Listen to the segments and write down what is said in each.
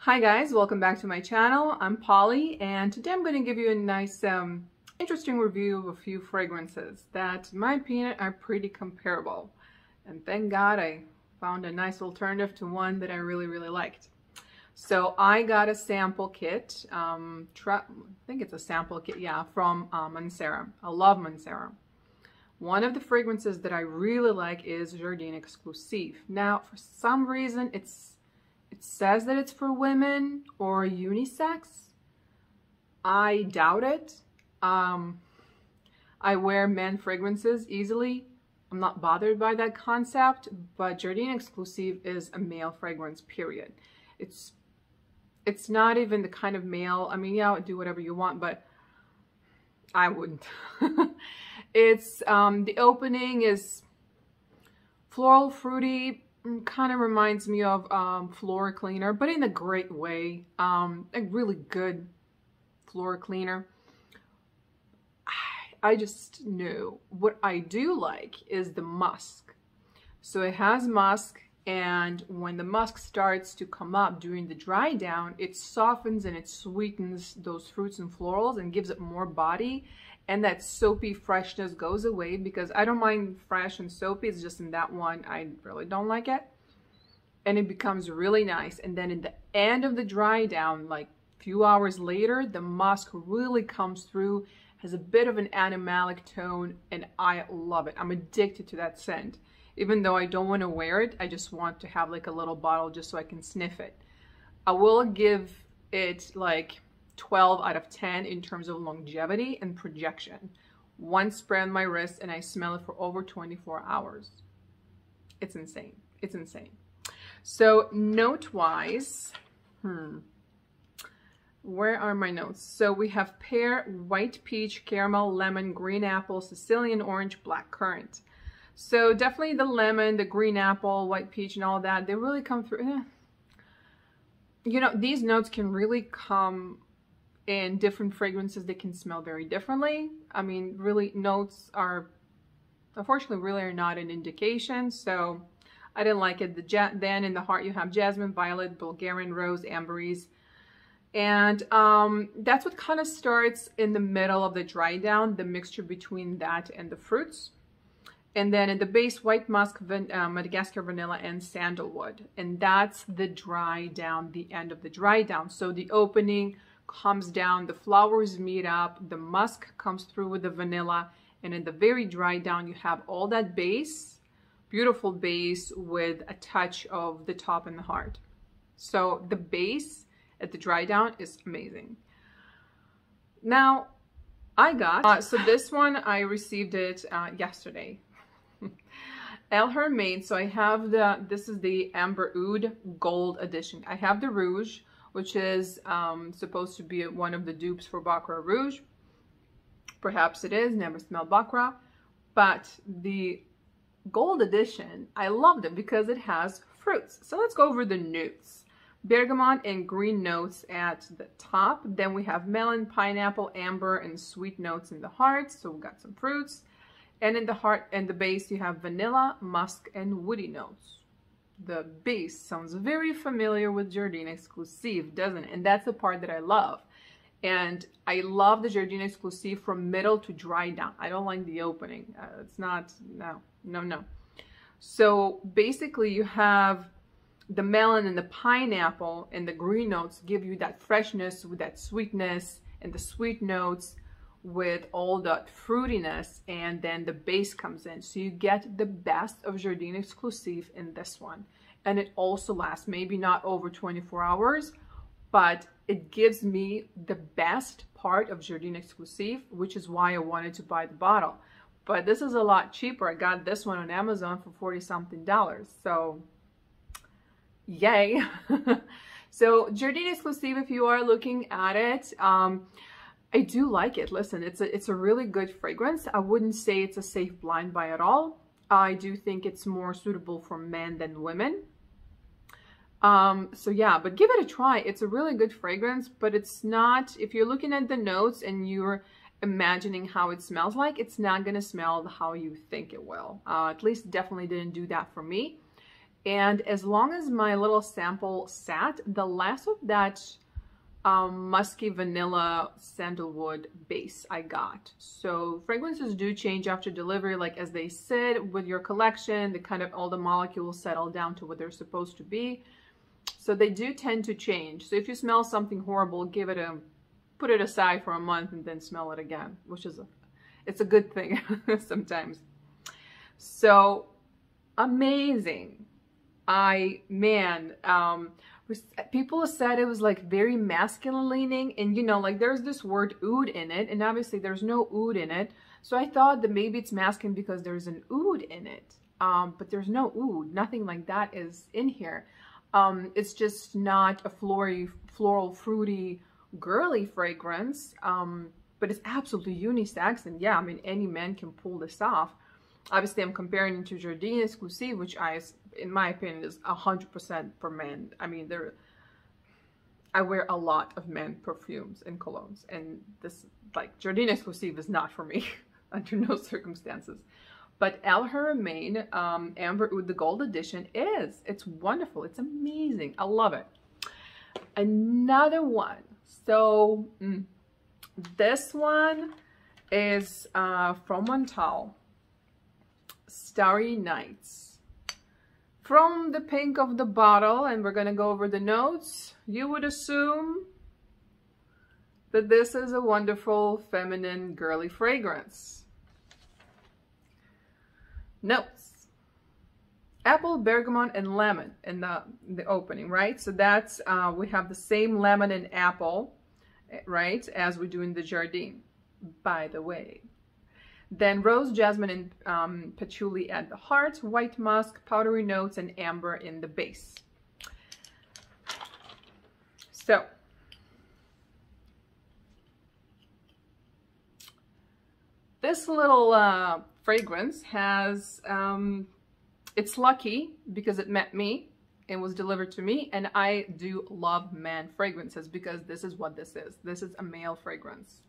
Hi guys, welcome back to my channel. I'm Polly, and today I'm going to give you a nice, interesting review of a few fragrances that, in my opinion, are pretty comparable. And thank God I found a nice alternative to one that I really liked. So I got a sample kit, I think it's a sample kit, yeah, from Mancera. I love Mancera. One of the fragrances that I really like is Jardin Exclusif. Now, for some reason, it says that it's for women or unisex. I doubt it. I wear men fragrances easily. I'm not bothered by that concept, but Jardin Exclusif is a male fragrance, period. It's not even the kind of male, I mean, yeah, do whatever you want, but I wouldn't. It's, the opening is floral, fruity, kind of reminds me of floor cleaner, but in a great way. A really good floor cleaner. I just knew. What I do like is the musk. So it has musk, and when the musk starts to come up during the dry down, it softens and it sweetens those fruits and florals and gives it more body. And that soapy freshness goes away, because I don't mind fresh and soapy. It's just in that one, I really don't like it. And it becomes really nice. And then in the end of the dry down, like a few hours later, the musk really comes through, has a bit of an animalic tone, and I love it. I'm addicted to that scent. Even though I don't want to wear it, I just want to have like a little bottle just so I can sniff it. I will give it like 12 out of 10 in terms of longevity and projection. One spray on my wrist and I smell it for over 24 hours. It's insane. It's insane. So note-wise, where are my notes? So we have pear, white peach, caramel, lemon, green apple, Sicilian orange, black currant. So definitely the lemon, the green apple, white peach, and all that, they really come through. You know, these notes can really come in different fragrances. They can smell very differently. I mean, really, notes are, unfortunately, really are not an indication. So I didn't like it. Then in the heart, you have jasmine, violet, Bulgarian rose, ambergris. And that's what kind of starts in the middle of the dry down, the mixture between that and the fruits. And then in the base, white musk, Madagascar vanilla, and sandalwood. And that's the dry down, the end of the dry down. So the opening comes down, the flowers meet up, the musk comes through with the vanilla, and in the very dry down, you have all that base, beautiful base with a touch of the top and the heart. So the base at the dry down is amazing. Now, I got, so this one, I received it yesterday. Haramain, so I have this is the Amber Oud Gold Edition. I have the Rouge, which is supposed to be one of the dupes for Baccarat Rouge. Perhaps it is, never smelled Baccarat. But the Gold Edition, I loved it because it has fruits. So let's go over the notes. Bergamot and green notes at the top. Then we have melon, pineapple, amber, and sweet notes in the heart. So we got some fruits. And in the heart and the base, you have vanilla, musk, and woody notes. The base sounds very familiar with Jardin Exclusif, doesn't it? And that's the part that I love. And I love the Jardin Exclusif from middle to dry down. I don't like the opening. It's not, no. So basically you have the melon and the pineapple and the green notes give you that freshness with that sweetness, and the sweet notes with all that fruitiness, and then the base comes in. So you get the best of Jardin Exclusif in this one. And it also lasts maybe not over 24 hours, but it gives me the best part of Jardin Exclusif, which is why I wanted to buy the bottle. But this is a lot cheaper. I got this one on Amazon for $40-something. So yay. So Jardin Exclusif, if you are looking at it, I do like it. Listen, it's a really good fragrance. I wouldn't say it's a safe blind buy at all. I do think it's more suitable for men than women. So yeah, but give it a try. It's a really good fragrance, but it's not, if you're looking at the notes and you're imagining how it smells like, it's not going to smell how you think it will. At least definitely didn't do that for me. And as long as my little sample sat, the last of that musky vanilla sandalwood base I got. So fragrances do change after delivery, like as they sit with your collection, the kind of all the molecules settle down to what they're supposed to be. So they do tend to change. So if you smell something horrible, put it aside for a month and then smell it again, which is it's a good thing sometimes. So amazing. People said it was like very masculine leaning, and you know, like there's this word oud in it, and obviously there's no oud in it. So I thought that maybe it's masculine because there's an oud in it. But there's no oud, nothing like that is in here. It's just not a floral, fruity, girly fragrance, but it's absolutely unisex, and yeah, I mean, any man can pull this off. Obviously, I'm comparing it to Jardin Exclusif, which in my opinion, is 100% for men. I mean, I wear a lot of men perfumes and colognes, and this, like, Jardin Exclusif is not for me under no circumstances. But Haramain Amber Oud, the gold edition, it's wonderful. It's amazing. I love it. Another one. So this one is from Montale, Starry Nights. From the pink of the bottle, and we're gonna go over the notes, you would assume that this is a wonderful, feminine, girly fragrance. Notes: apple, bergamot, and lemon in the opening, right? So that's, we have the same lemon and apple, right, as we do in the Jardin, by the way. Then rose, jasmine, and patchouli at the heart, white musk, powdery notes, and amber in the base. So, this little fragrance has, it's lucky because it met me. It was delivered to me, and I do love man fragrances because this is what this is. This is a male fragrance.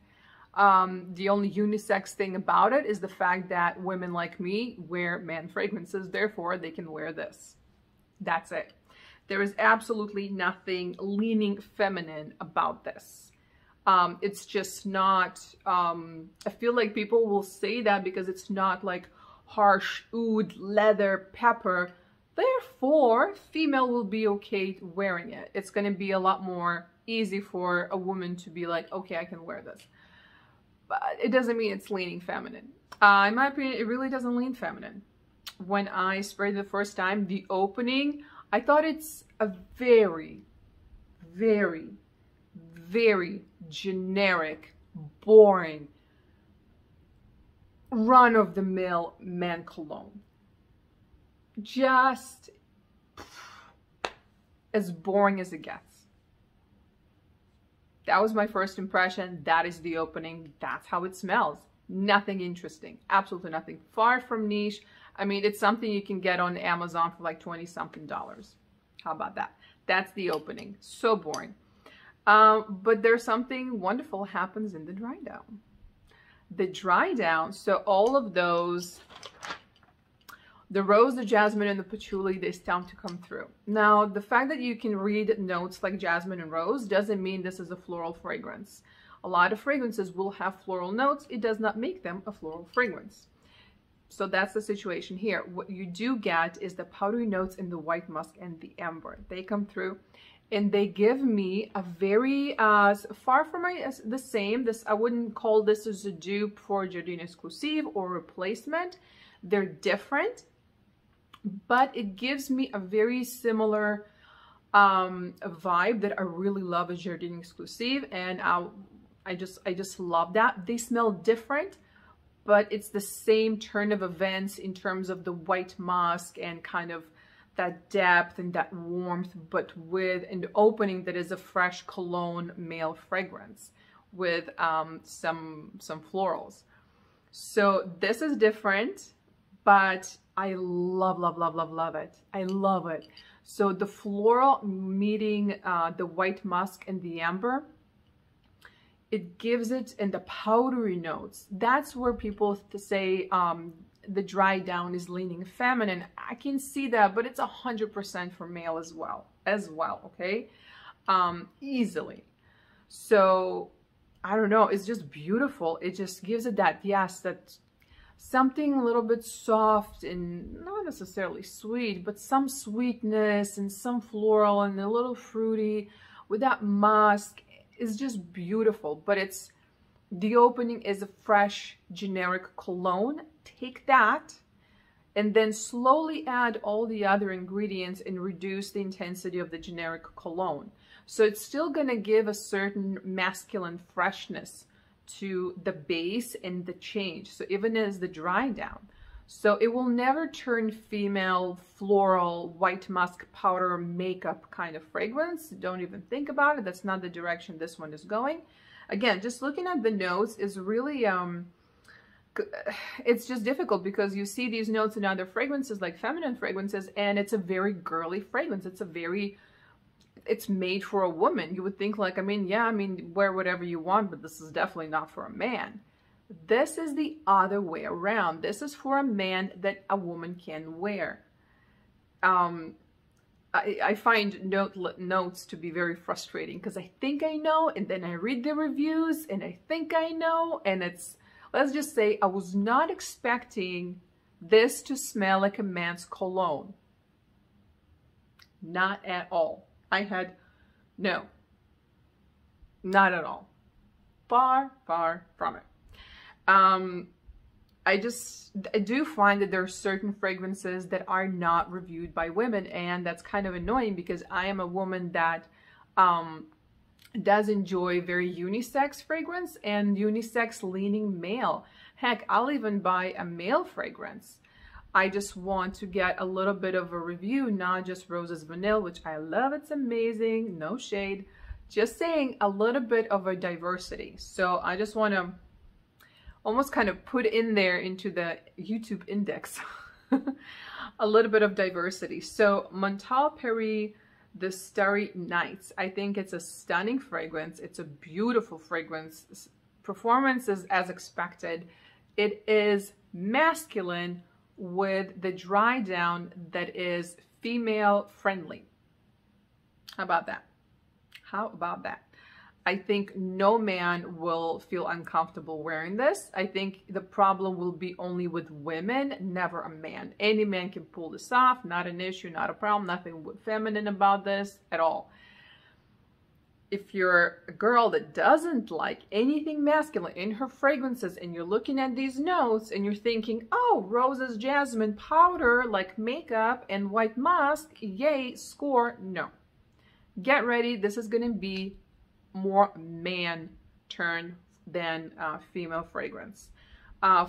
The only unisex thing about it is the fact that women like me wear man fragrances, therefore they can wear this. That's it. There is absolutely nothing leaning feminine about this. It's just not, I feel like people will say that because it's not like harsh oud, leather, pepper. Therefore, female will be okay wearing it. It's going to be a lot more easy for a woman to be like, okay, I can wear this. But it doesn't mean it's leaning feminine. In my opinion, it really doesn't lean feminine. When I sprayed it the first time, the opening, I thought it's a very, very, very generic, boring, run-of-the-mill man cologne. Just as boring as it gets. That was my first impression. That is the opening. That's how it smells. Nothing interesting. Absolutely nothing. Far from niche. I mean, it's something you can get on Amazon for like $20-something. How about that? That's the opening. So boring. But there's something wonderful happens in the dry down. The dry down, so all of those, the rose, the jasmine, and the patchouli, they start to come through. Now, the fact that you can read notes like jasmine and rose doesn't mean this is a floral fragrance. A lot of fragrances will have floral notes. It does not make them a floral fragrance. So that's the situation here. What you do get is the powdery notes in the white musk and the amber. They come through, and they give me a very, far from the same. I wouldn't call this as a dupe for Jardin Exclusif or replacement. They're different. But it gives me a very similar vibe that I really love at Jardin Exclusif, and I just love that. They smell different, but it's the same turn of events in terms of the white musk and kind of that depth and that warmth, but with an opening that is a fresh cologne male fragrance with some florals. So this is different, but I love, love, love, love, love it. I love it. So the floral meeting the white musk and the amber, it gives it, and the powdery notes. That's where people say the dry down is leaning feminine. I can see that, but it's 100% for male as well, okay? Easily. So I don't know, it's just beautiful. It just gives it that, yes, that something a little bit soft and not necessarily sweet, but some sweetness and some floral and a little fruity with that musk is just beautiful. But it's, the opening is a fresh generic cologne. Take that and then slowly add all the other ingredients and reduce the intensity of the generic cologne. So it's still gonna give a certain masculine freshness to the base and the change. So even as the dry down. So it will never turn female, floral, white musk powder makeup kind of fragrance. Don't even think about it. That's not the direction this one is going. Again, just looking at the notes is really, it's just difficult because you see these notes in other fragrances like feminine fragrances, and it's a very girly fragrance. It's made for a woman. You would think like, I mean, yeah, I mean, wear whatever you want, but this is definitely not for a man. This is the other way around. This is for a man that a woman can wear. I find notes to be very frustrating because I think I know, and then I read the reviews and I think I know, and it's, let's just say I was not expecting this to smell like a man's cologne. Not at all. I had, no, not at all. Far, far from it. I do find that there are certain fragrances that are not reviewed by women, and that's kind of annoying because I am a woman that does enjoy very unisex fragrance and unisex leaning male. Heck, I'll even buy a male fragrance. I just want to get a little bit of a review, not just Roses Vanilla, which I love, it's amazing, no shade. Just saying a little bit of a diversity. So I just want to almost kind of put in there into the YouTube index a little bit of diversity. So Montale Paris, the Starry Nights. I think it's a stunning fragrance. It's a beautiful fragrance. Performance is as expected. It is masculine with the dry down that is female friendly. How about that? How about that? I think no man will feel uncomfortable wearing this. I think the problem will be only with women, never a man. Any man can pull this off, not an issue, not a problem, nothing feminine about this at all. If you're a girl that doesn't like anything masculine in her fragrances and you're looking at these notes and you're thinking, oh, roses, jasmine, powder, like makeup and white musk, yay, score, no. Get ready, this is gonna be more man turn than female fragrance.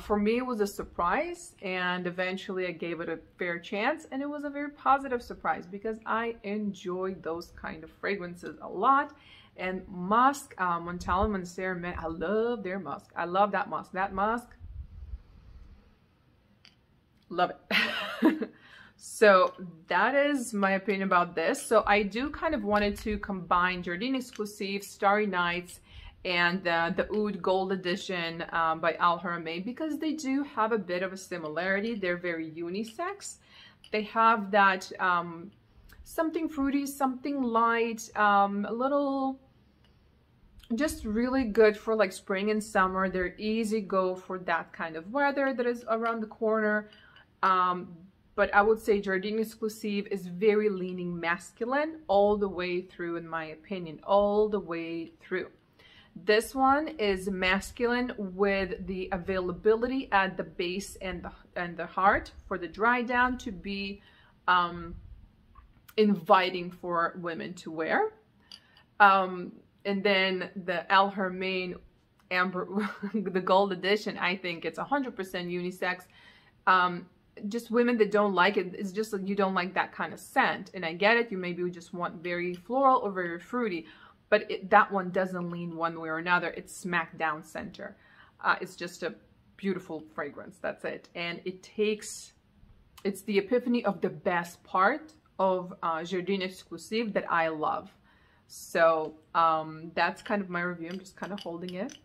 For me, it was a surprise, and eventually I gave it a fair chance, and it was a very positive surprise because I enjoy those kind of fragrances a lot. And musk, Montale and Mancera, man, I love their musk. I love that musk. That musk, love it. So that is my opinion about this. So I do kind of wanted to combine Jardin Exclusif, Starry Nights, and the Oud Gold Edition by Haramain because they do have a bit of a similarity. They're very unisex. They have that something fruity, something light, a little, just really good for like spring and summer. They're easy go for that kind of weather that is around the corner. But I would say Jardin Exclusif is very leaning masculine all the way through, in my opinion, all the way through. This one is masculine with the availability at the base and the heart for the dry down to be inviting for women to wear. And then the Haramain Amber, the Gold Edition, I think it's 100% unisex. Just women that don't like it, it's just like you don't like that kind of scent. And I get it, you maybe just want very floral or very fruity, but that one doesn't lean one way or another. It's smack down center. It's just a beautiful fragrance, that's it. And it's the epiphany of the best part of Jardin Exclusif that I love. So that's kind of my review. I'm just kind of holding it.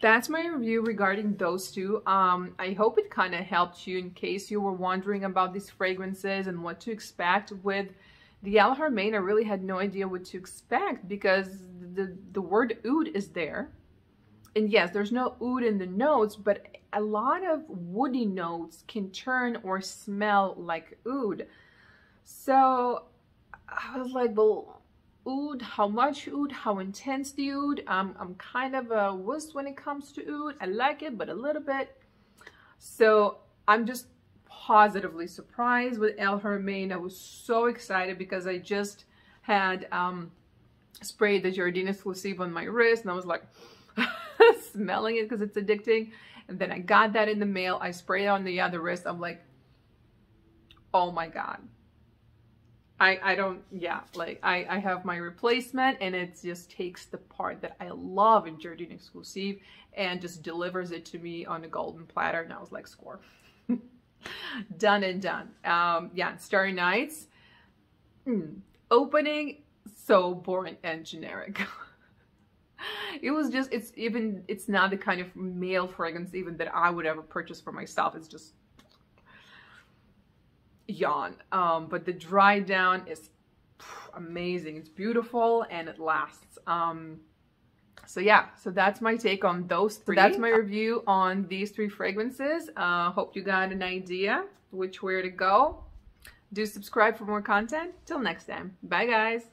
That's my review regarding those two. I hope it kind of helped you in case you were wondering about these fragrances and what to expect. With the Haramain, I really had no idea what to expect because the word oud is there. And yes, there's no oud in the notes, but a lot of woody notes can turn or smell like oud. So I was like, well, oud, how much oud, how intense the oud? I'm kind of a wuss when it comes to oud. I like it, but a little bit. So I'm just positively surprised with Haramain. I was so excited because I just had sprayed the Jardin Exclusif on my wrist, and I was like smelling it because it's addicting. And then I got that in the mail. I sprayed it on the other wrist. I'm like, oh my God. I don't, yeah, like I have my replacement, and it just takes the part that I love in Jardin Exclusif and just delivers it to me on a golden platter. And I was like, score. Done and done. Yeah, Starry Nights. Opening, so boring and generic. It was just, it's not the kind of male fragrance even that I would ever purchase for myself. It's just yawn. But the dry down is amazing. It's beautiful and it lasts. So yeah, so that's my take on those three. So that's my review on these three fragrances. Hope you got an idea which way to go. Do subscribe for more content. Till next time. Bye guys.